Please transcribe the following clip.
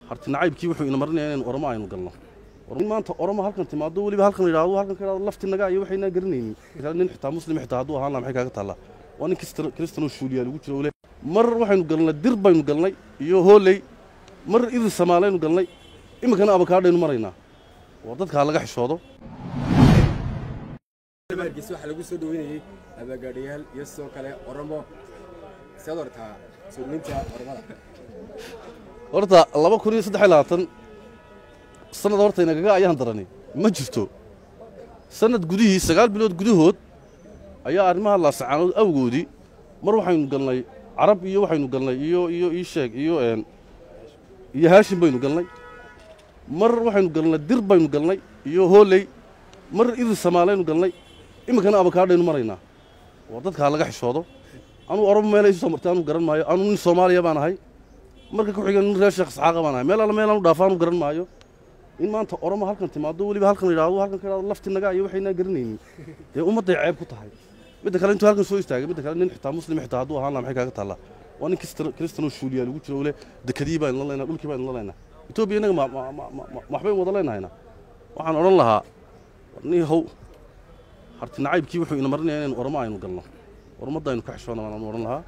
harti nacaybkii wuxuu ina marinayaa inaan oramo aynu galno maanta oramo halkan timaado waliba halkan yiraahdo halkan ka yiraahdo laftinaga iyo waxayna garanaynin nin xitaa muslim xitaa haduu ahaan la maxay kaaga taala waa nin kristano shuuliya lagu jiro wale mar waxaynu galnay dir baynu galnay iyo hooley mar idin Soomaaliyeenu galnay imikana abakaadaynu maraynaa waa dadka laga xishoodo markiis waxa lagu soo dhaweeyay abagaadiyal iyo soo kale oramo sadorta suulinta oramada horta 2023 sanad horta inaga ayaan daranay ma jirto sanad gudihii 9 bilood gudahood ayaa arrimaha la sacaanood awgoodi mar waxaynu galnay carab iyo waxaynu galnay iyo sheeg iyo haashim baynu galnay mar waxaynu galnay dir baynu galnay iyo hooley mar idin Soomaaliyeenu galnay imikana abakaadaynu maraynaa waa dadka laga xishoodo anu oramo meelay soo martay anu garan maayo anu nin Soomaaliya baan ahay marka ku xigan reer Sheekh Isxaaq baan ahay meel aanu dhaafaan garan maayo in maanta oramo halkan timaado waliba halkan yiraahdo halkan ka yiraahdo laftinaga iyo waxayna garanaynin ee ummaday ceeb ku tahay mid kale intuu halkan soo istaagay mid kale nin xitaa muslim xitaa haduu ahaan la maxay kaaga taala waa nin kristano shuuliya lagu jiro wale dekadii baan la leenaa dhulkii baan la leenaa Itoobiya inaga maxbay wada leenaayna waxaan oran lahaa ni how harti nacaybkii wuxuu ina marinayaa inaan oramo aynu galno ormada aynu ka xishoonaa waan oran lahaa